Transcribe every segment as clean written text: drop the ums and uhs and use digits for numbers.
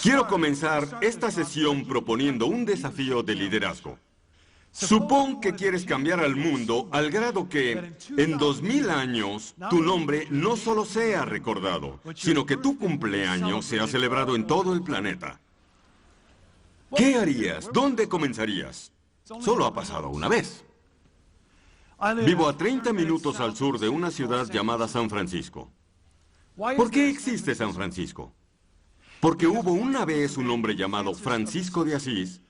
Quiero comenzar esta sesión proponiendo un desafío de liderazgo. Supón que quieres cambiar al mundo al grado que en 2000 años tu nombre no solo sea recordado, sino que tu cumpleaños sea celebrado en todo el planeta. ¿Qué harías? ¿Dónde comenzarías? Solo ha pasado una vez. Vivo a 30 minutos al sur de una ciudad llamada San Francisco. ¿Por qué existe San Francisco? Porque hubo una vez un hombre llamado Francisco de Asís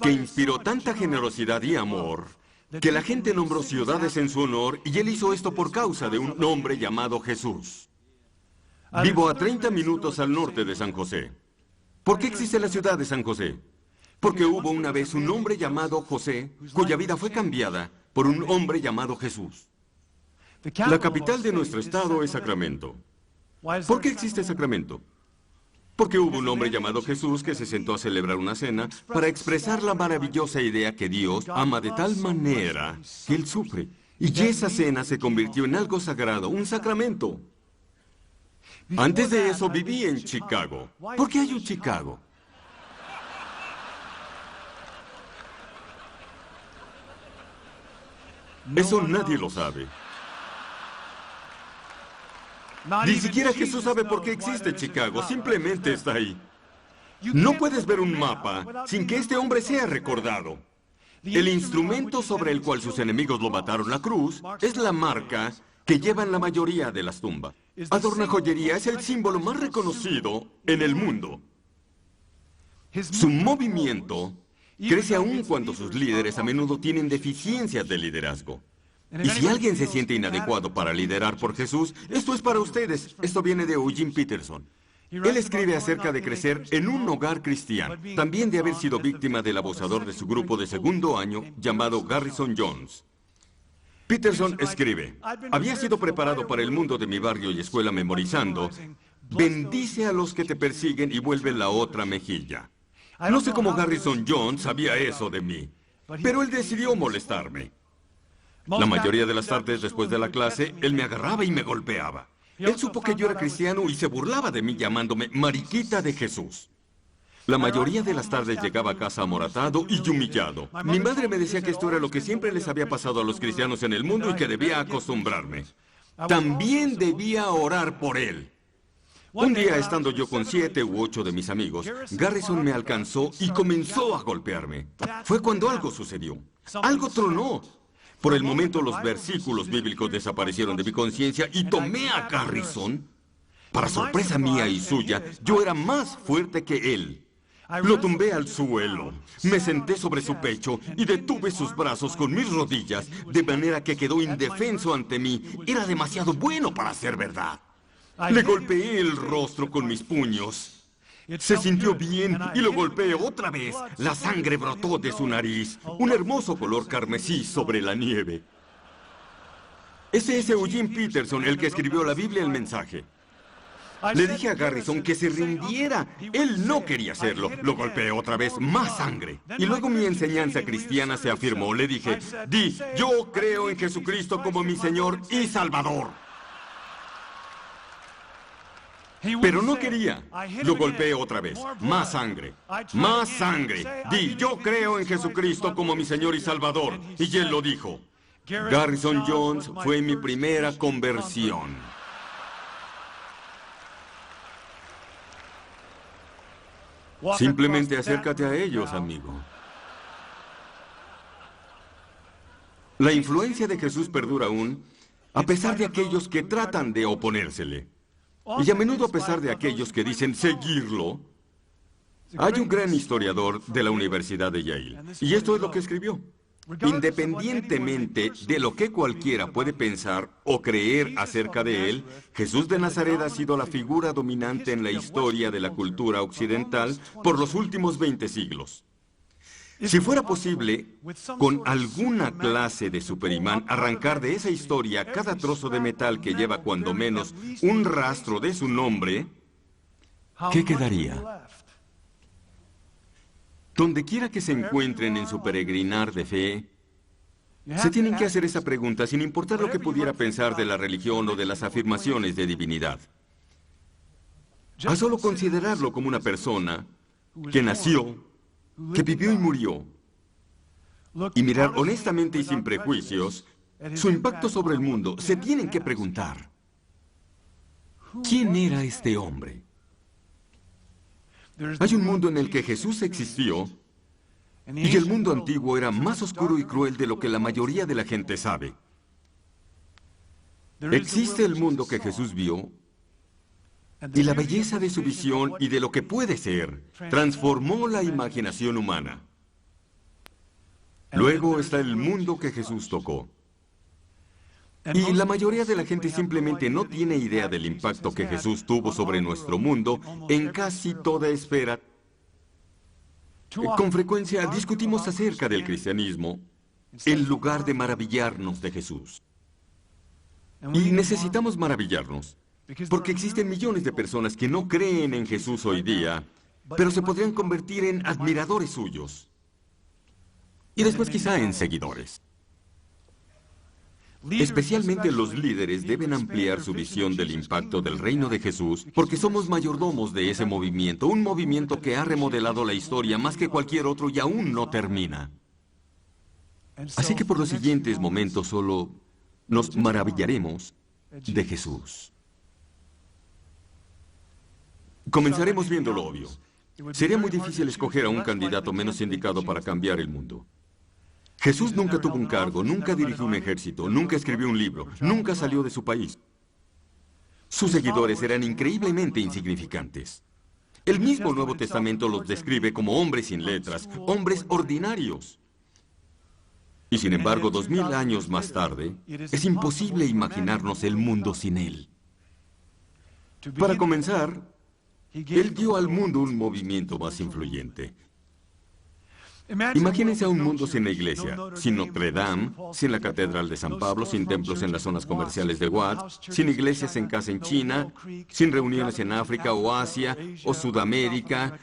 que inspiró tanta generosidad y amor que la gente nombró ciudades en su honor, y él hizo esto por causa de un hombre llamado Jesús. Vivo a 30 minutos al norte de San José. ¿Por qué existe la ciudad de San José? Porque hubo una vez un hombre llamado José cuya vida fue cambiada por un hombre llamado Jesús. La capital de nuestro estado es Sacramento. ¿Por qué existe Sacramento? Porque hubo un hombre llamado Jesús que se sentó a celebrar una cena para expresar la maravillosa idea que Dios ama de tal manera que Él sufre. Y esa cena se convirtió en algo sagrado, un sacramento. Antes de eso viví en Chicago. ¿Por qué hay un Chicago? Eso nadie lo sabe. Ni siquiera Jesús sabe por qué existe Chicago, simplemente está ahí. No puedes ver un mapa sin que este hombre sea recordado. El instrumento sobre el cual sus enemigos lo mataron, la cruz, es la marca que llevan la mayoría de las tumbas. Adorna joyería, es el símbolo más reconocido en el mundo. Su movimiento crece aún cuando sus líderes a menudo tienen deficiencias de liderazgo. Y si alguien se siente inadecuado para liderar por Jesús, esto es para ustedes. Esto viene de Eugene Peterson. Él escribe acerca de crecer en un hogar cristiano, también de haber sido víctima del abusador de su grupo de segundo año llamado Garrison Jones. Peterson escribe: había sido preparado para el mundo de mi barrio y escuela memorizando: bendice a los que te persiguen y vuelve la otra mejilla. No sé cómo Garrison Jones sabía eso de mí, pero él decidió molestarme. La mayoría de las tardes después de la clase, él me agarraba y me golpeaba. Él supo que yo era cristiano y se burlaba de mí llamándome Mariquita de Jesús. La mayoría de las tardes llegaba a casa amoratado y humillado. Mi madre me decía que esto era lo que siempre les había pasado a los cristianos en el mundo y que debía acostumbrarme. También debía orar por él. Un día, estando yo con 7 u 8 de mis amigos, Garrison me alcanzó y comenzó a golpearme. Fue cuando algo sucedió. Algo tronó. Por el momento, los versículos bíblicos desaparecieron de mi conciencia y tomé a Garrison. Para sorpresa mía y suya, yo era más fuerte que él. Lo tumbé al suelo, me senté sobre su pecho y detuve sus brazos con mis rodillas, de manera que quedó indefenso ante mí. Era demasiado bueno para ser verdad. Le golpeé el rostro con mis puños. Se sintió bien y lo golpeé otra vez. La sangre brotó de su nariz, un hermoso color carmesí sobre la nieve. Ese es Eugene Peterson, el que escribió la Biblia, el mensaje. Le dije a Garrison que se rindiera. Él no quería hacerlo. Lo golpeé otra vez, más sangre. Y luego mi enseñanza cristiana se afirmó. Le dije: di, yo creo en Jesucristo como mi Señor y Salvador. Pero no quería. Lo golpeé otra vez. Más sangre. Más sangre. Di, yo creo en Jesucristo como mi Señor y Salvador. Y él lo dijo. Garrison Jones fue mi primera conversión. Simplemente acércate a ellos, amigo. La influencia de Jesús perdura aún, a pesar de aquellos que tratan de oponérsele. Y a menudo a pesar de aquellos que dicen seguirlo. Hay un gran historiador de la Universidad de Yale, y esto es lo que escribió. Independientemente de lo que cualquiera puede pensar o creer acerca de él, Jesús de Nazaret ha sido la figura dominante en la historia de la cultura occidental por los últimos 20 siglos. Si fuera posible, con alguna clase de superimán, arrancar de esa historia cada trozo de metal que lleva cuando menos un rastro de su nombre, ¿qué quedaría? Donde quiera que se encuentren en su peregrinar de fe, se tienen que hacer esa pregunta sin importar lo que pudiera pensar de la religión o de las afirmaciones de divinidad. a solo considerarlo como una persona que nació, que vivió y murió, y mirar honestamente y sin prejuicios su impacto sobre el mundo, se tienen que preguntar, ¿quién era este hombre? Hay un mundo en el que Jesús existió, y el mundo antiguo era más oscuro y cruel de lo que la mayoría de la gente sabe. Existe el mundo que Jesús vio, y la belleza de su visión y de lo que puede ser transformó la imaginación humana. Luego está el mundo que Jesús tocó. Y la mayoría de la gente simplemente no tiene idea del impacto que Jesús tuvo sobre nuestro mundo en casi toda esfera. Con frecuencia discutimos acerca del cristianismo en lugar de maravillarnos de Jesús. Y necesitamos maravillarnos, porque existen millones de personas que no creen en Jesús hoy día, pero se podrían convertir en admiradores suyos. Y después quizá en seguidores. Especialmente los líderes deben ampliar su visión del impacto del reino de Jesús, porque somos mayordomos de ese movimiento, un movimiento que ha remodelado la historia más que cualquier otro y aún no termina. Así que por los siguientes momentos solo nos maravillaremos de Jesús. Comenzaremos viendo lo obvio. Sería muy difícil escoger a un candidato menos indicado para cambiar el mundo. Jesús nunca tuvo un cargo, nunca dirigió un ejército, nunca escribió un libro, nunca salió de su país. Sus seguidores eran increíblemente insignificantes. El mismo Nuevo Testamento los describe como hombres sin letras, hombres ordinarios. Y sin embargo, 2000 años más tarde, es imposible imaginarnos el mundo sin él. Para comenzar, él dio al mundo un movimiento más influyente. Imagínense a un mundo sin la iglesia, sin Notre Dame, sin la Catedral de San Pablo, sin templos en las zonas comerciales de Watts, sin iglesias en casa en China, sin reuniones en África o Asia o Sudamérica,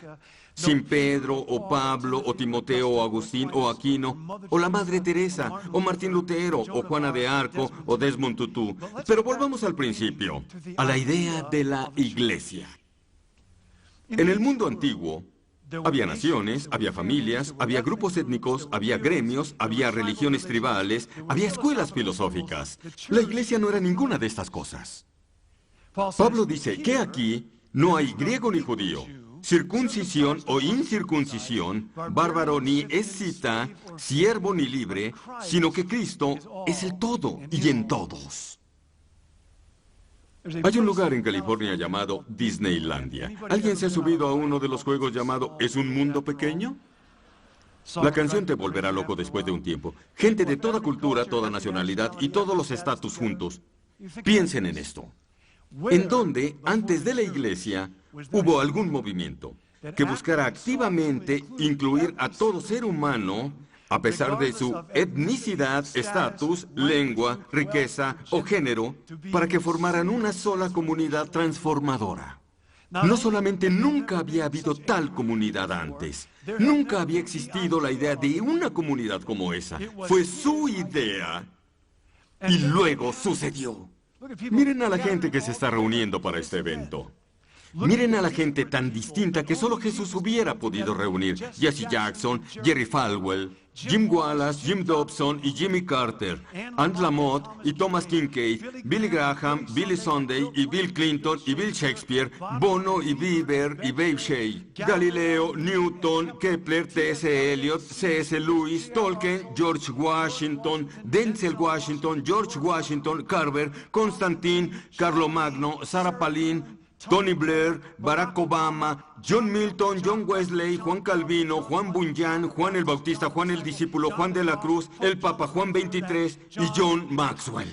sin Pedro o Pablo o Timoteo o Agustín o Aquino o la Madre Teresa o Martín Lutero o Juana de Arco o Desmond Tutu. Pero volvamos al principio, a la idea de la iglesia. En el mundo antiguo, había naciones, había familias, había grupos étnicos, había gremios, había religiones tribales, había escuelas filosóficas. La iglesia no era ninguna de estas cosas. Pablo dice que aquí no hay griego ni judío, circuncisión o incircuncisión, bárbaro ni escita, siervo ni libre, sino que Cristo es el todo y en todos. Hay un lugar en California llamado Disneylandia. ¿Alguien se ha subido a uno de los juegos llamado ¿Es un mundo pequeño? La canción te volverá loco después de un tiempo. Gente de toda cultura, toda nacionalidad y todos los estatus juntos. Piensen en esto. En donde, antes de la iglesia, hubo algún movimiento que buscara activamente incluir a todo ser humano a pesar de su etnicidad, estatus, lengua, riqueza o género, para que formaran una sola comunidad transformadora. No solamente nunca había habido tal comunidad antes, nunca había existido la idea de una comunidad como esa. Fue su idea y luego sucedió. Miren a la gente que se está reuniendo para este evento. Miren a la gente tan distinta que solo Jesús hubiera podido reunir. Jesse Jackson, Jerry Falwell, Jim Wallace, Jim Dobson y Jimmy Carter, Ant Lamott y Thomas Kincaid, Billy Graham, Billy Sunday y Bill Clinton y Bill Shakespeare, Bono y Bieber y Babe Shea, Galileo, Newton, Kepler, T.S. Eliot, C.S. Lewis, Tolkien, George Washington, Denzel Washington, George Washington, Carver, Constantine, Carlomagno, Sarah Palin, Tony Blair, Barack Obama, John Milton, John Wesley, Juan Calvino, Juan Bunyan, Juan el Bautista, Juan el Discípulo, Juan de la Cruz, el Papa Juan XXIII y John Maxwell.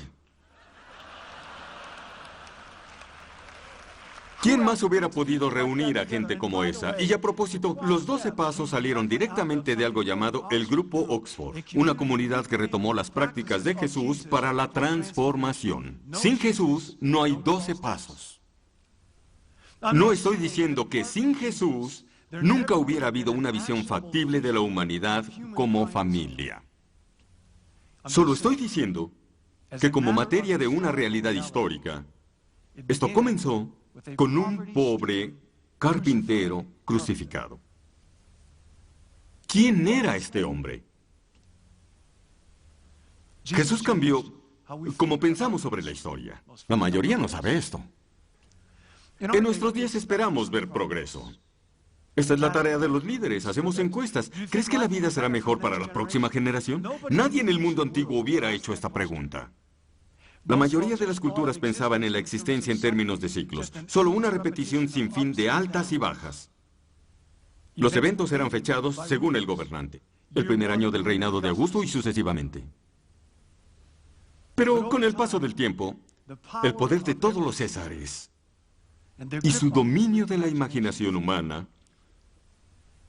¿Quién más hubiera podido reunir a gente como esa? Y a propósito, los 12 pasos salieron directamente de algo llamado el Grupo Oxford, una comunidad que retomó las prácticas de Jesús para la transformación. Sin Jesús no hay 12 pasos. No estoy diciendo que sin Jesús nunca hubiera habido una visión factible de la humanidad como familia. Solo estoy diciendo que como materia de una realidad histórica, esto comenzó con un pobre carpintero crucificado. ¿Quién era este hombre? Jesús cambió como pensamos sobre la historia. La mayoría no sabe esto. En nuestros días esperamos ver progreso. Esta es la tarea de los líderes. Hacemos encuestas. ¿Crees que la vida será mejor para la próxima generación? Nadie en el mundo antiguo hubiera hecho esta pregunta. La mayoría de las culturas pensaban en la existencia en términos de ciclos, solo una repetición sin fin de altas y bajas. Los eventos eran fechados según el gobernante, el primer año del reinado de Augusto y sucesivamente. Pero con el paso del tiempo, el poder de todos los césares y su dominio de la imaginación humana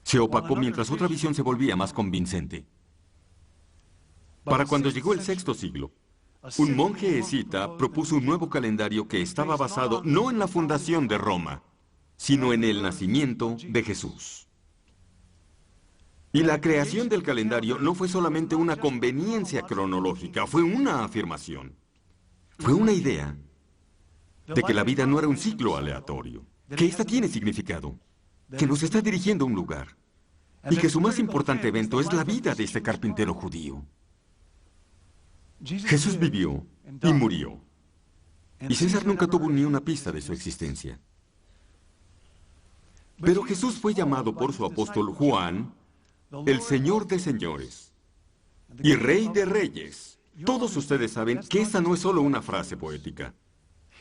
se opacó mientras otra visión se volvía más convincente. Para cuando llegó el sexto siglo, un monje escita propuso un nuevo calendario que estaba basado no en la fundación de Roma, sino en el nacimiento de Jesús. Y la creación del calendario no fue solamente una conveniencia cronológica, fue una afirmación. Fue una idea de que la vida no era un ciclo aleatorio, que ésta tiene significado, que nos está dirigiendo a un lugar, y que su más importante evento es la vida de este carpintero judío. Jesús vivió y murió, y César nunca tuvo ni una pista de su existencia. Pero Jesús fue llamado por su apóstol Juan el Señor de señores y Rey de reyes. Todos ustedes saben que esta no es solo una frase poética.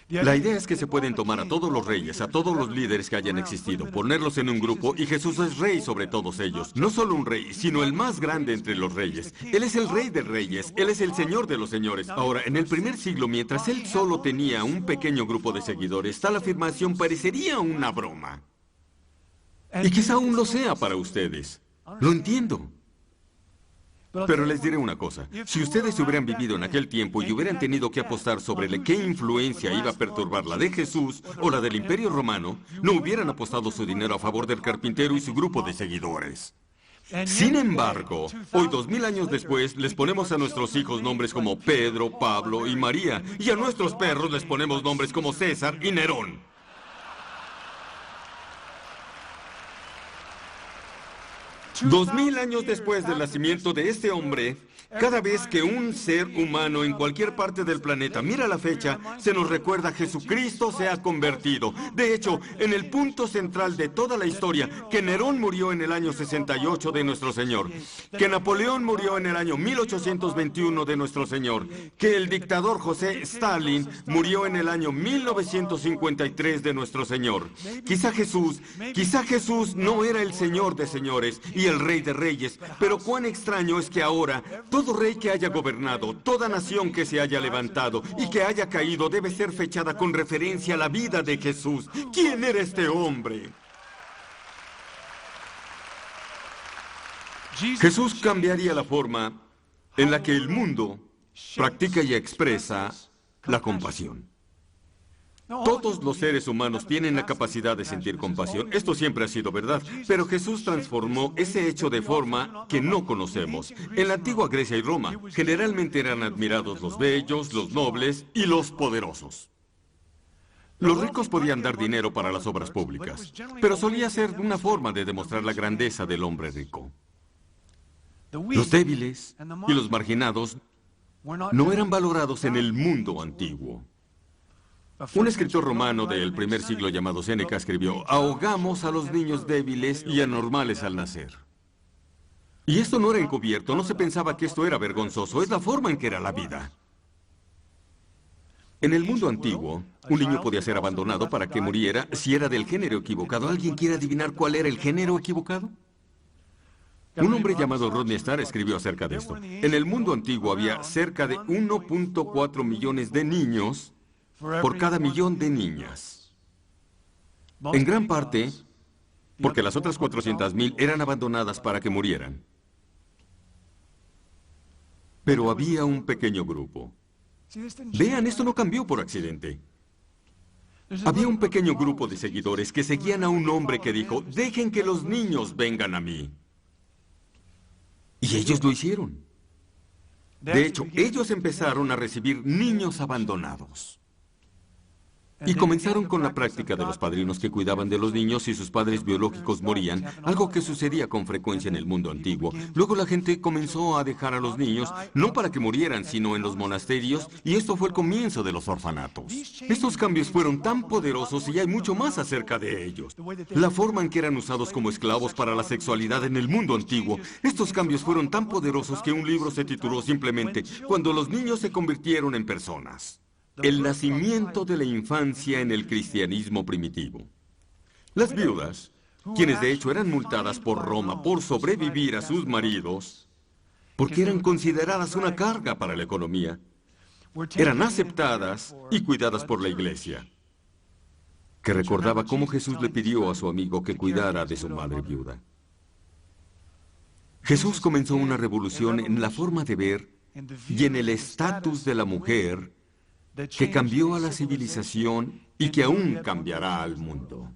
La idea es que se pueden tomar a todos los reyes, a todos los líderes que hayan existido, ponerlos en un grupo y Jesús es rey sobre todos ellos. No solo un rey, sino el más grande entre los reyes. Él es el Rey de reyes, Él es el Señor de los señores. Ahora, en el primer siglo, mientras Él solo tenía un pequeño grupo de seguidores, tal afirmación parecería una broma. Y quizá aún lo sea para ustedes. Lo entiendo. Pero les diré una cosa, si ustedes hubieran vivido en aquel tiempo y hubieran tenido que apostar sobre qué influencia iba a perturbar la de Jesús o la del Imperio Romano, no hubieran apostado su dinero a favor del carpintero y su grupo de seguidores. Sin embargo, hoy 2000 años después, les ponemos a nuestros hijos nombres como Pedro, Pablo y María, y a nuestros perros les ponemos nombres como César y Nerón. 2000 años después del nacimiento de este hombre, cada vez que un ser humano en cualquier parte del planeta mira la fecha, se nos recuerda Jesucristo se ha convertido. De hecho, en el punto central de toda la historia, que Nerón murió en el año 68 de nuestro Señor, que Napoleón murió en el año 1821 de nuestro Señor, que el dictador José Stalin murió en el año 1953 de nuestro Señor. Quizá Jesús no era el Señor de señores y el Rey de reyes, pero cuán extraño es que ahora todo rey que haya gobernado, toda nación que se haya levantado y que haya caído debe ser fechada con referencia a la vida de Jesús. ¿Quién era este hombre? Jesús cambiaría la forma en la que el mundo practica y expresa la compasión. Todos los seres humanos tienen la capacidad de sentir compasión. Esto siempre ha sido verdad, pero Jesús transformó ese hecho de forma que no conocemos. En la antigua Grecia y Roma, generalmente eran admirados los bellos, los nobles y los poderosos. Los ricos podían dar dinero para las obras públicas, pero solía ser una forma de demostrar la grandeza del hombre rico. Los débiles y los marginados no eran valorados en el mundo antiguo. Un escritor romano del primer siglo llamado Séneca escribió: ahogamos a los niños débiles y anormales al nacer. Y esto no era encubierto, no se pensaba que esto era vergonzoso, es la forma en que era la vida. En el mundo antiguo, un niño podía ser abandonado para que muriera si era del género equivocado. ¿Alguien quiere adivinar cuál era el género equivocado? Un hombre llamado Rodney Starr escribió acerca de esto. En el mundo antiguo había cerca de 1.4 millones de niños por cada millón de niñas. En gran parte, porque las otras 400,000 eran abandonadas para que murieran. Pero había un pequeño grupo. Vean, esto no cambió por accidente. Había un pequeño grupo de seguidores que seguían a un hombre que dijo: dejen que los niños vengan a mí. Y ellos lo hicieron. De hecho, ellos empezaron a recibir niños abandonados. Y comenzaron con la práctica de los padrinos que cuidaban de los niños si sus padres biológicos morían, algo que sucedía con frecuencia en el mundo antiguo. Luego la gente comenzó a dejar a los niños, no para que murieran, sino en los monasterios, y esto fue el comienzo de los orfanatos. Estos cambios fueron tan poderosos y hay mucho más acerca de ellos. La forma en que eran usados como esclavos para la sexualidad en el mundo antiguo. Estos cambios fueron tan poderosos que un libro se tituló simplemente "Cuando los niños se convirtieron en personas". El nacimiento de la infancia en el cristianismo primitivo. Las viudas, quienes de hecho eran multadas por Roma por sobrevivir a sus maridos, porque eran consideradas una carga para la economía, eran aceptadas y cuidadas por la iglesia, que recordaba cómo Jesús le pidió a su amigo que cuidara de su madre viuda. Jesús comenzó una revolución en la forma de ver y en el estatus de la mujer que cambió a la civilización y que aún cambiará al mundo.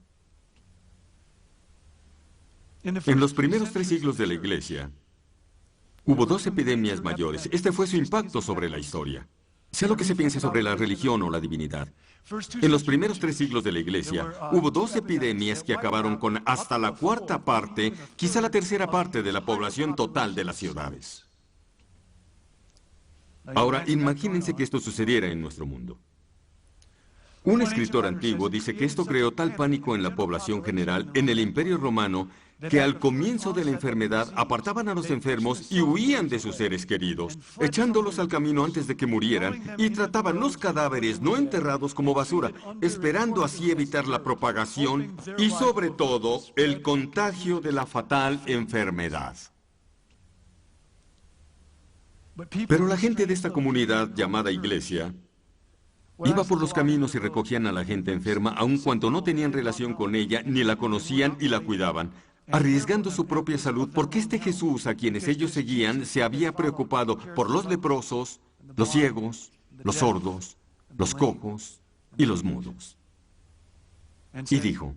En los primeros 3 siglos de la Iglesia, hubo 2 epidemias mayores. Este fue su impacto sobre la historia. Sea lo que se piense sobre la religión o la divinidad. En los primeros 3 siglos de la Iglesia, hubo 2 epidemias que acabaron con hasta la 4ª parte, quizá la 3ª parte de la población total de las ciudades. Ahora, imagínense que esto sucediera en nuestro mundo. Un escritor antiguo dice que esto creó tal pánico en la población general en el Imperio Romano que al comienzo de la enfermedad apartaban a los enfermos y huían de sus seres queridos, echándolos al camino antes de que murieran, y trataban los cadáveres no enterrados como basura, esperando así evitar la propagación y sobre todo el contagio de la fatal enfermedad. Pero la gente de esta comunidad llamada iglesia iba por los caminos y recogían a la gente enferma, aun cuando no tenían relación con ella, ni la conocían y la cuidaban, arriesgando su propia salud, porque este Jesús a quienes ellos seguían se había preocupado por los leprosos, los ciegos, los sordos, los cojos y los mudos. Y dijo: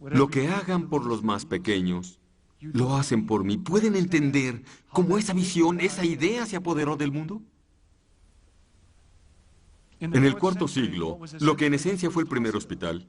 lo que hagan por los más pequeños, lo hacen por mí. ¿Pueden entender cómo esa visión, esa idea se apoderó del mundo? En el 4º siglo, lo que en esencia fue el primer hospital,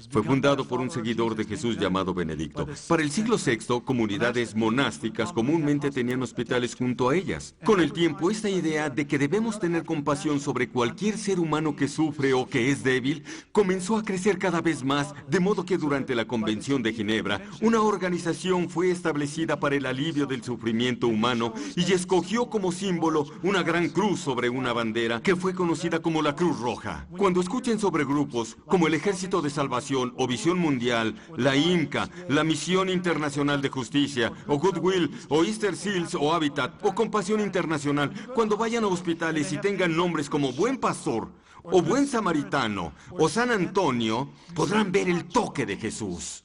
fue fundado por un seguidor de Jesús llamado Benedicto. Para el siglo VI, comunidades monásticas comúnmente tenían hospitales junto a ellas. Con el tiempo, esta idea de que debemos tener compasión sobre cualquier ser humano que sufre o que es débil, comenzó a crecer cada vez más, de modo que durante la Convención de Ginebra, una organización fue establecida para el alivio del sufrimiento humano y escogió como símbolo una gran cruz sobre una bandera que fue conocida como la Cruz Roja. Cuando escuchen sobre grupos como el Ejército de Salvación o Visión Mundial, la IMCA, la Misión Internacional de Justicia, o Goodwill, o Easter Seals, o Habitat, o Compasión Internacional, cuando vayan a hospitales y tengan nombres como Buen Pastor, o Buen Samaritano, o San Antonio, podrán ver el toque de Jesús.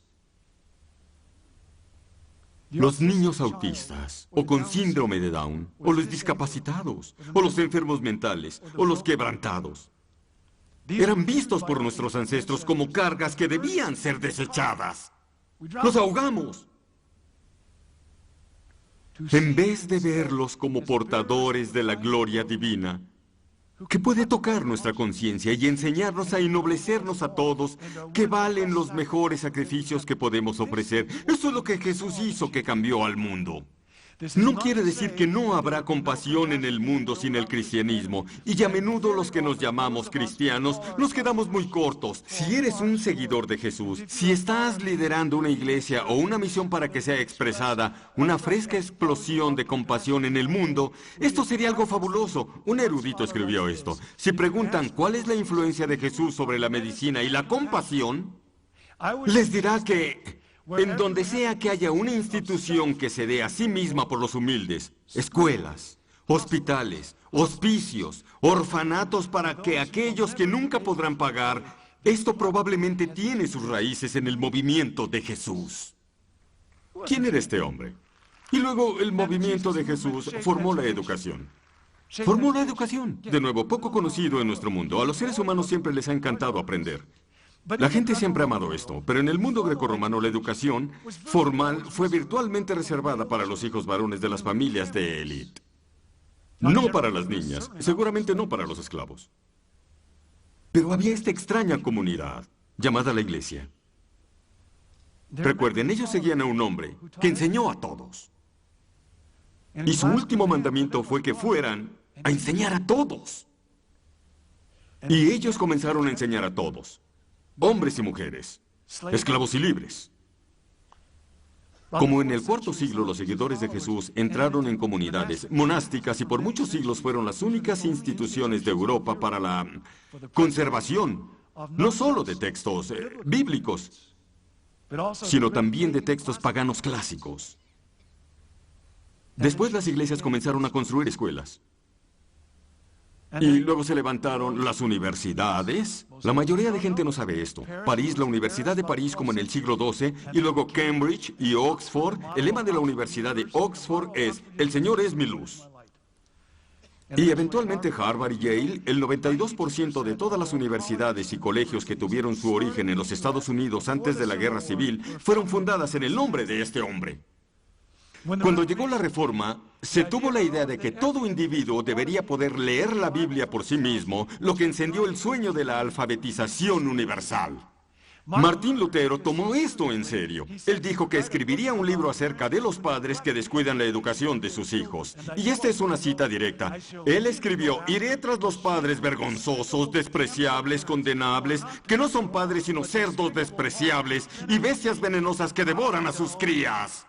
Los niños autistas, o con síndrome de Down, o los discapacitados, o los enfermos mentales, o los quebrantados, eran vistos por nuestros ancestros como cargas que debían ser desechadas. ¡Los ahogamos! En vez de verlos como portadores de la gloria divina, que puede tocar nuestra conciencia y enseñarnos a ennoblecernos a todos, que valen los mejores sacrificios que podemos ofrecer. Eso es lo que Jesús hizo, que cambió al mundo. No quiere decir que no habrá compasión en el mundo sin el cristianismo, y a menudo los que nos llamamos cristianos nos quedamos muy cortos. Si eres un seguidor de Jesús, si estás liderando una iglesia o una misión para que sea expresada una fresca explosión de compasión en el mundo, esto sería algo fabuloso. Un erudito escribió esto. Si preguntan cuál es la influencia de Jesús sobre la medicina y la compasión, les dirá que en donde sea que haya una institución que se dé a sí misma por los humildes, escuelas, hospitales, hospicios, orfanatos para que aquellos que nunca podrán pagar, esto probablemente tiene sus raíces en el movimiento de Jesús. ¿Quién era este hombre? Y luego el movimiento de Jesús formó la educación. Formó la educación. De nuevo, poco conocido en nuestro mundo. A los seres humanos siempre les ha encantado aprender. La gente siempre ha amado esto, pero en el mundo grecorromano la educación formal fue virtualmente reservada para los hijos varones de las familias de élite. No para las niñas, seguramente no para los esclavos. Pero había esta extraña comunidad, llamada la iglesia. Recuerden, ellos seguían a un hombre que enseñó a todos. Y su último mandamiento fue que fueran a enseñar a todos. Y ellos comenzaron a enseñar a todos, hombres y mujeres, esclavos y libres. Como en el cuarto siglo los seguidores de Jesús entraron en comunidades monásticas y por muchos siglos fueron las únicas instituciones de Europa para la conservación, no solo de textos bíblicos, sino también de textos paganos clásicos. Después las iglesias comenzaron a construir escuelas. Y luego se levantaron las universidades. La mayoría de gente no sabe esto. París, la Universidad de París como en el siglo XII, y luego Cambridge y Oxford. El lema de la Universidad de Oxford es, el Señor es mi luz. Y eventualmente Harvard y Yale, el 92% de todas las universidades y colegios que tuvieron su origen en los Estados Unidos antes de la Guerra Civil, fueron fundadas en el nombre de este hombre. Cuando llegó la Reforma, se tuvo la idea de que todo individuo debería poder leer la Biblia por sí mismo, lo que encendió el sueño de la alfabetización universal. Martín Lutero tomó esto en serio. Él dijo que escribiría un libro acerca de los padres que descuidan la educación de sus hijos. Y esta es una cita directa. Él escribió, iré tras los padres vergonzosos, despreciables, condenables, que no son padres sino cerdos despreciables y bestias venenosas que devoran a sus crías.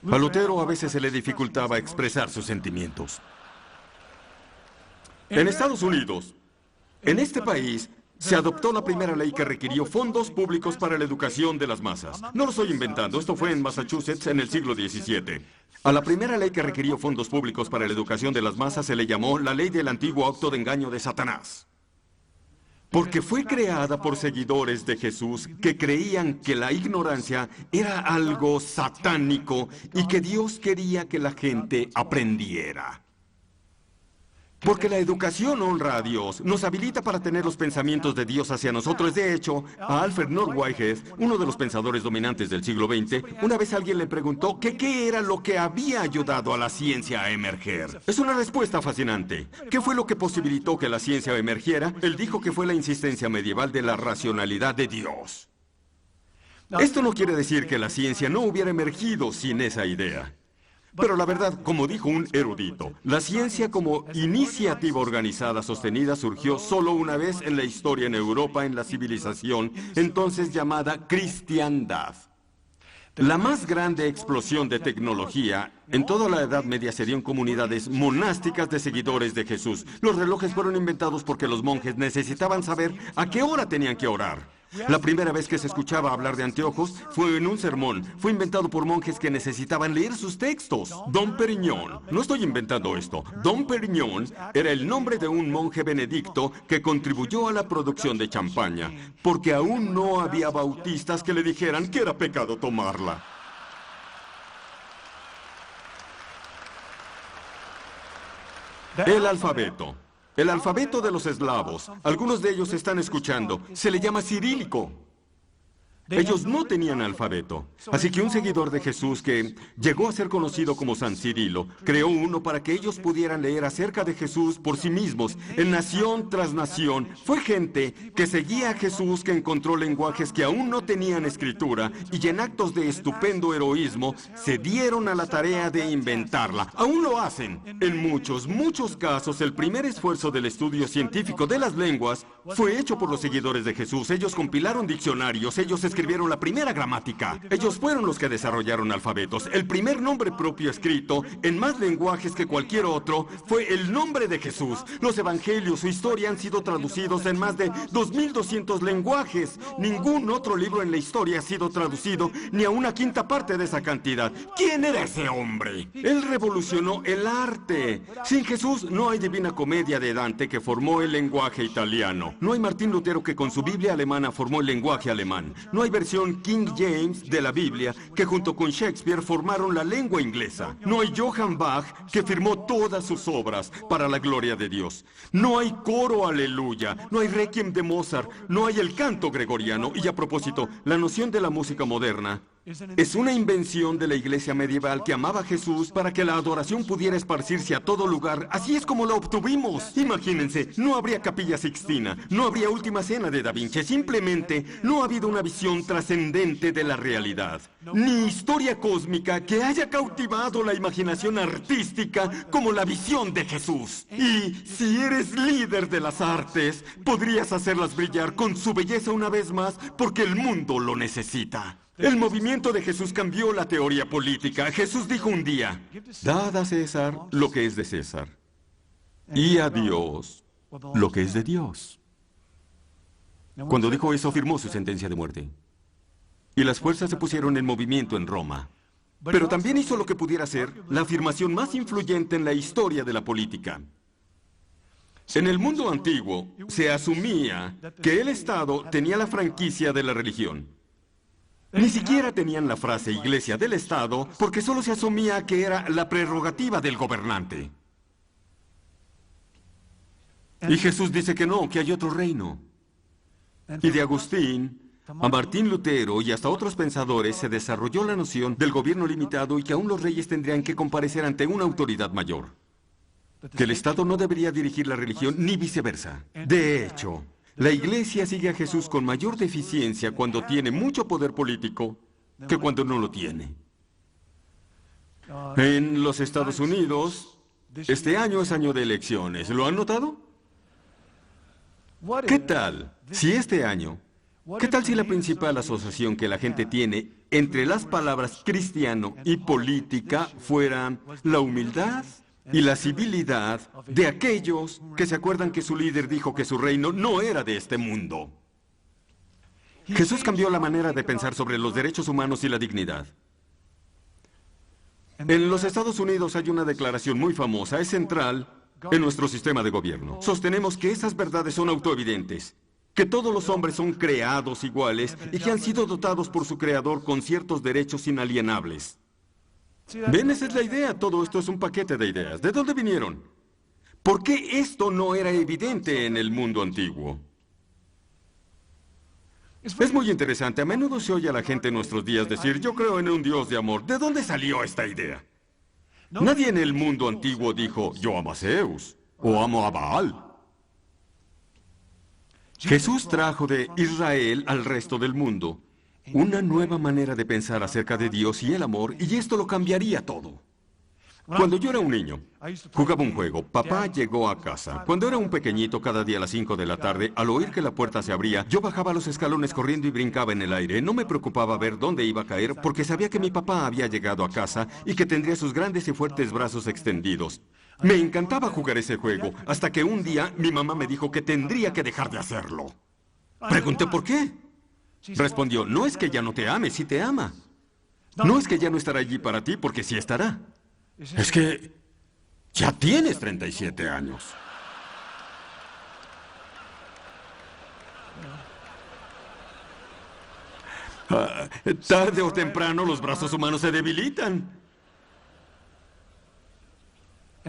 A Lutero a veces se le dificultaba expresar sus sentimientos. En Estados Unidos, en este país, se adoptó la primera ley que requirió fondos públicos para la educación de las masas. No lo estoy inventando, esto fue en Massachusetts en el siglo XVII. A la primera ley que requirió fondos públicos para la educación de las masas se le llamó la ley del antiguo acto de engaño de Satanás. Porque fue creada por seguidores de Jesús que creían que la ignorancia era algo satánico y que Dios quería que la gente aprendiera. Porque la educación honra a Dios, nos habilita para tener los pensamientos de Dios hacia nosotros. De hecho, a Alfred North Whitehead, uno de los pensadores dominantes del siglo XX, una vez alguien le preguntó que qué era lo que había ayudado a la ciencia a emerger. Es una respuesta fascinante. ¿Qué fue lo que posibilitó que la ciencia emergiera? Él dijo que fue la insistencia medieval de la racionalidad de Dios. Esto no quiere decir que la ciencia no hubiera emergido sin esa idea. Pero la verdad, como dijo un erudito, la ciencia como iniciativa organizada sostenida surgió solo una vez en la historia en Europa en la civilización, entonces llamada cristiandad. La más grande explosión de tecnología en toda la Edad Media se dio en comunidades monásticas de seguidores de Jesús. Los relojes fueron inventados porque los monjes necesitaban saber a qué hora tenían que orar. La primera vez que se escuchaba hablar de anteojos fue en un sermón. Fue inventado por monjes que necesitaban leer sus textos. Dom Perignon. No estoy inventando esto. Dom Perignon era el nombre de un monje benedicto que contribuyó a la producción de champaña, porque aún no había bautistas que le dijeran que era pecado tomarla. El alfabeto. El alfabeto de los eslavos, algunos de ellos están escuchando, se le llama cirílico. Ellos no tenían alfabeto. Así que un seguidor de Jesús que llegó a ser conocido como San Cirilo, creó uno para que ellos pudieran leer acerca de Jesús por sí mismos, en nación tras nación. Fue gente que seguía a Jesús que encontró lenguajes que aún no tenían escritura y en actos de estupendo heroísmo se dieron a la tarea de inventarla. Aún lo hacen. En muchos casos, el primer esfuerzo del estudio científico de las lenguas fue hecho por los seguidores de Jesús. Ellos compilaron diccionarios, ellos escribieron la primera gramática. Ellos fueron los que desarrollaron alfabetos. El primer nombre propio escrito en más lenguajes que cualquier otro fue el nombre de Jesús. Los evangelios, su historia, han sido traducidos en más de 2.200 lenguajes. Ningún otro libro en la historia ha sido traducido ni a una quinta parte de esa cantidad. ¿Quién era ese hombre? Él revolucionó el arte. Sin Jesús no hay Divina Comedia de Dante que formó el lenguaje italiano. No hay Martín Lutero que con su Biblia alemana formó el lenguaje alemán. No hay versión King James de la Biblia que junto con Shakespeare formaron la lengua inglesa. No hay Johann Bach que firmó todas sus obras para la gloria de Dios. No hay coro aleluya, no hay requiem de Mozart, no hay el canto gregoriano. Y a propósito, la noción de la música moderna Es una invención de la iglesia medieval que amaba a Jesús para que la adoración pudiera esparcirse a todo lugar. Así es como la obtuvimos. Imagínense, no habría Capilla Sixtina, no habría Última Cena de Da Vinci. Simplemente no ha habido una visión trascendente de la realidad, ni historia cósmica que haya cautivado la imaginación artística como la visión de Jesús. Y si eres líder de las artes, podrías hacerlas brillar con su belleza una vez más porque el mundo lo necesita. El movimiento de Jesús cambió la teoría política. Jesús dijo un día, dad a César lo que es de César y a Dios lo que es de Dios. Cuando dijo eso, firmó su sentencia de muerte. Y las fuerzas se pusieron en movimiento en Roma. Pero también hizo lo que pudiera ser la afirmación más influyente en la historia de la política. En el mundo antiguo, se asumía que el Estado tenía la franquicia de la religión. Ni siquiera tenían la frase Iglesia del Estado porque solo se asumía que era la prerrogativa del gobernante. Y Jesús dice que no, que hay otro reino. Y de Agustín a Martín Lutero y hasta otros pensadores se desarrolló la noción del gobierno limitado y que aún los reyes tendrían que comparecer ante una autoridad mayor. Que el Estado no debería dirigir la religión ni viceversa. De hecho, la Iglesia sigue a Jesús con mayor deficiencia cuando tiene mucho poder político que cuando no lo tiene. En los Estados Unidos, este año es año de elecciones. ¿Lo han notado? ¿Qué tal si este año, qué tal si la principal asociación que la gente tiene entre las palabras cristiano y política fuera la humildad y la civilidad de aquellos que se acuerdan que su líder dijo que su reino no era de este mundo? Jesús cambió la manera de pensar sobre los derechos humanos y la dignidad. En los Estados Unidos hay una declaración muy famosa, es central en nuestro sistema de gobierno. Sostenemos que esas verdades son autoevidentes, que todos los hombres son creados iguales y que han sido dotados por su creador con ciertos derechos inalienables. ¿Ven? Esa es la idea. Todo esto es un paquete de ideas. ¿De dónde vinieron? ¿Por qué esto no era evidente en el mundo antiguo? Es muy interesante. A menudo se oye a la gente en nuestros días decir, yo creo en un Dios de amor. ¿De dónde salió esta idea? Nadie en el mundo antiguo dijo, yo amo a Zeus o amo a Baal. Jesús trajo de Israel al resto del mundo una nueva manera de pensar acerca de Dios y el amor, y esto lo cambiaría todo. Cuando yo era un niño, jugaba un juego. Papá llegó a casa. Cuando era un pequeñito, cada día a las 5 de la tarde, al oír que la puerta se abría, yo bajaba los escalones corriendo y brincaba en el aire. No me preocupaba ver dónde iba a caer, porque sabía que mi papá había llegado a casa y que tendría sus grandes y fuertes brazos extendidos. Me encantaba jugar ese juego, hasta que un día mi mamá me dijo que tendría que dejar de hacerlo. Pregunté por qué. Respondió, no es que ya no te ame, sí te ama. No es que ya no estará allí para ti, porque sí estará. Es que ya tienes 37 años. Tarde o temprano los brazos humanos se debilitan.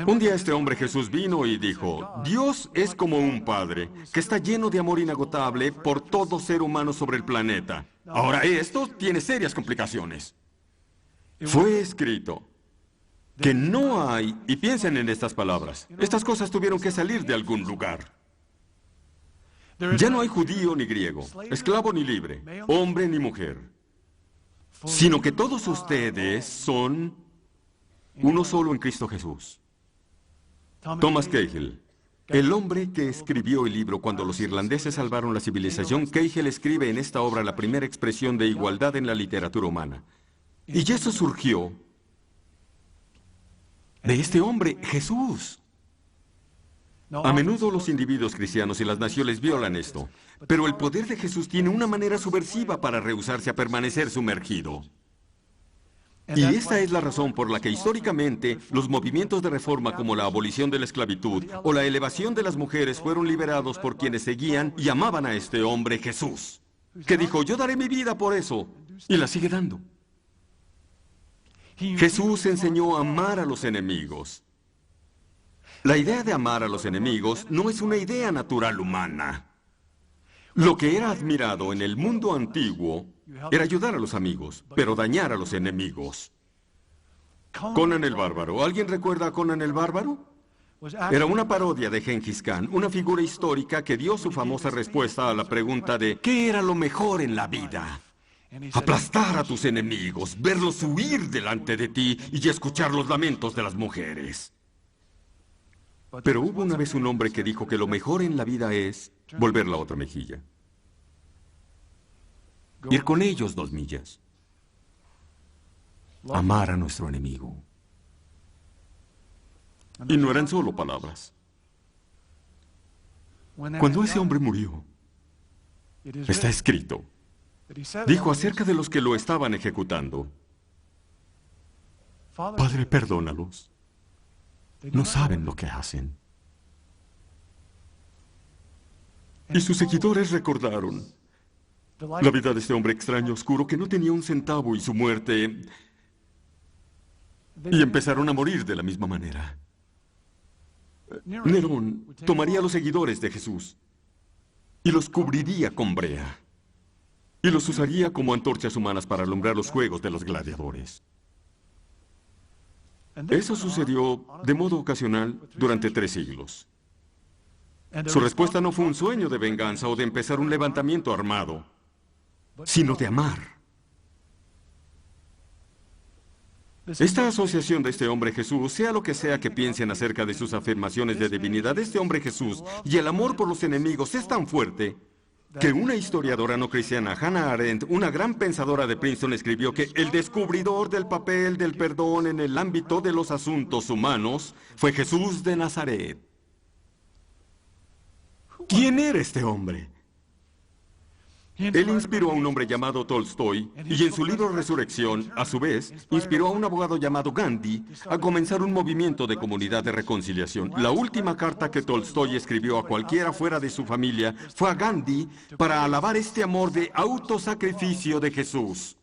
Un día este hombre Jesús vino y dijo, Dios es como un padre que está lleno de amor inagotable por todo ser humano sobre el planeta. Ahora esto tiene serias complicaciones. Fue escrito que no hay, y piensen en estas palabras, estas cosas tuvieron que salir de algún lugar. Ya no hay judío ni griego, esclavo ni libre, hombre ni mujer, sino que todos ustedes son uno solo en Cristo Jesús. Thomas Cahill, el hombre que escribió el libro Cuando los irlandeses salvaron la civilización, Cahill escribe en esta obra la primera expresión de igualdad en la literatura humana. Y eso surgió de este hombre, Jesús. A menudo los individuos cristianos y las naciones violan esto, pero el poder de Jesús tiene una manera subversiva para rehusarse a permanecer sumergido. Y esta es la razón por la que históricamente los movimientos de reforma como la abolición de la esclavitud o la elevación de las mujeres fueron liberados por quienes seguían y amaban a este hombre Jesús, que dijo, yo daré mi vida por eso, y la sigue dando. Jesús enseñó a amar a los enemigos. La idea de amar a los enemigos no es una idea natural humana. Lo que era admirado en el mundo antiguo era ayudar a los amigos, pero dañar a los enemigos. Conan el Bárbaro. ¿Alguien recuerda a Conan el Bárbaro? Era una parodia de Gengis Khan, una figura histórica que dio su famosa respuesta a la pregunta de ¿qué era lo mejor en la vida? Aplastar a tus enemigos, verlos huir delante de ti y escuchar los lamentos de las mujeres. Pero hubo una vez un hombre que dijo que lo mejor en la vida es volver la otra mejilla. Ir con ellos 2 millas. Amar a nuestro enemigo. Y no eran solo palabras. Cuando ese hombre murió, está escrito, dijo acerca de los que lo estaban ejecutando: Padre, perdónalos. No saben lo que hacen. Y sus seguidores recordaron la vida de este hombre extraño, oscuro, que no tenía un centavo, y su muerte. Y empezaron a morir de la misma manera. Nerón tomaría a los seguidores de Jesús y los cubriría con brea. Y los usaría como antorchas humanas para alumbrar los juegos de los gladiadores. Eso sucedió de modo ocasional durante 3 siglos. Su respuesta no fue un sueño de venganza o de empezar un levantamiento armado, sino de amar. Esta asociación de este hombre Jesús, sea lo que sea que piensen acerca de sus afirmaciones de divinidad de este hombre Jesús y el amor por los enemigos, es tan fuerte que una historiadora no cristiana, Hannah Arendt, una gran pensadora de Princeton, escribió que el descubridor del papel del perdón en el ámbito de los asuntos humanos fue Jesús de Nazaret. ¿Quién era este hombre? Él inspiró a un hombre llamado Tolstoy, y en su libro Resurrección, a su vez, inspiró a un abogado llamado Gandhi a comenzar un movimiento de comunidad de reconciliación. La última carta que Tolstoy escribió a cualquiera fuera de su familia fue a Gandhi para alabar este amor de autosacrificio de Jesús.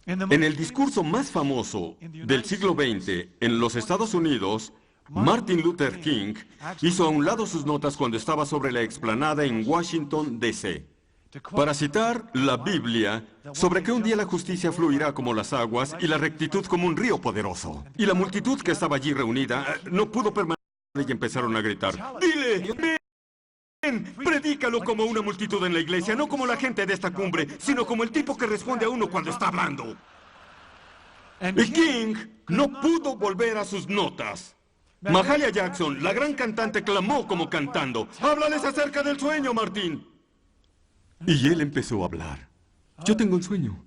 En el discurso más famoso del siglo XX en los Estados Unidos, Martin Luther King hizo a un lado sus notas cuando estaba sobre la explanada en Washington, D.C., para citar la Biblia sobre que un día la justicia fluirá como las aguas y la rectitud como un río poderoso. Y la multitud que estaba allí reunida no pudo permanecer y empezaron a gritar: ¡Dile, ven, predícalo como una multitud en la iglesia, no como la gente de esta cumbre, sino como el tipo que responde a uno cuando está hablando! Y King no pudo volver a sus notas. Mahalia Jackson, la gran cantante, clamó como cantando: ¡háblales acerca del sueño, Martín! Y él empezó a hablar. Yo tengo un sueño.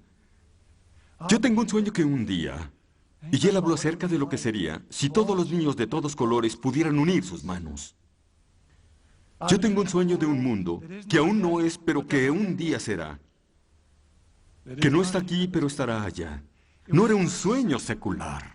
Yo tengo un sueño que un día... Y él habló acerca de lo que sería si todos los niños de todos colores pudieran unir sus manos. Yo tengo un sueño de un mundo que aún no es, pero que un día será. Que no está aquí, pero estará allá. No era un sueño secular.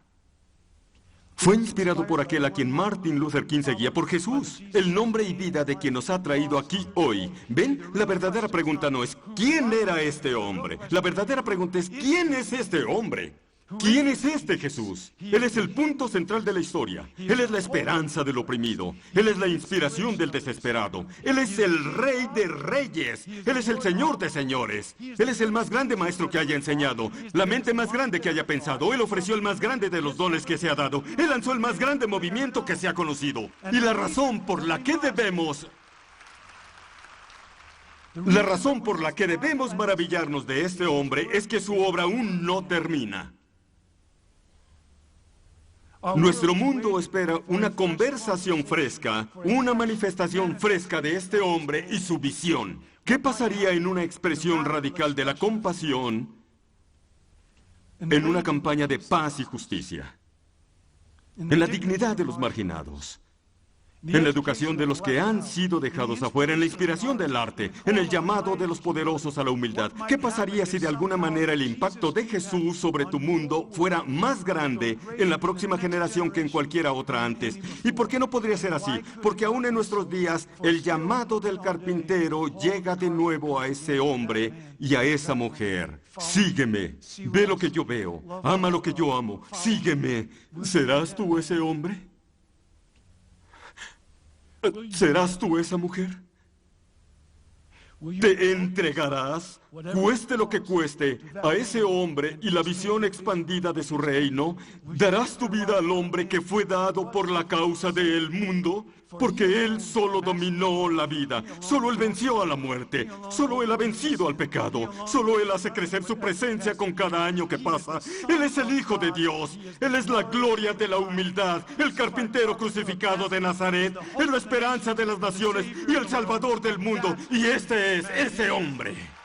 Fue inspirado por aquel a quien Martin Luther King seguía, por Jesús, el nombre y vida de quien nos ha traído aquí hoy. ¿Ven? La verdadera pregunta no es ¿quién era este hombre? La verdadera pregunta es ¿quién es este hombre? ¿Quién es este Jesús? Él es el punto central de la historia. Él es la esperanza del oprimido. Él es la inspiración del desesperado. Él es el Rey de Reyes. Él es el Señor de Señores. Él es el más grande maestro que haya enseñado, la mente más grande que haya pensado. Él ofreció el más grande de los dones que se ha dado. Él lanzó el más grande movimiento que se ha conocido. Y la razón por la que debemos maravillarnos de este hombre es que su obra aún no termina. Nuestro mundo espera una conversación fresca, una manifestación fresca de este hombre y su visión. ¿Qué pasaría en una expresión radical de la compasión en una campaña de paz y justicia? En la dignidad de los marginados, en la educación de los que han sido dejados afuera, en la inspiración del arte, en el llamado de los poderosos a la humildad. ¿Qué pasaría si de alguna manera el impacto de Jesús sobre tu mundo fuera más grande en la próxima generación que en cualquiera otra antes? ¿Y por qué no podría ser así? Porque aún en nuestros días el llamado del carpintero llega de nuevo a ese hombre y a esa mujer. Sígueme, ve lo que yo veo, ama lo que yo amo, sígueme. ¿Serás tú ese hombre? ¿Serás tú esa mujer? ¿Te entregarás Cueste lo que cueste, a ese hombre y la visión expandida de su reino, ¿darás tu vida al hombre que fue dado por la causa del mundo? Porque Él solo dominó la vida, solo Él venció a la muerte, solo Él ha vencido al pecado, solo Él hace crecer su presencia con cada año que pasa. Él es el Hijo de Dios, Él es la gloria de la humildad, el carpintero crucificado de Nazaret, es la esperanza de las naciones y el Salvador del mundo, y este es ese hombre.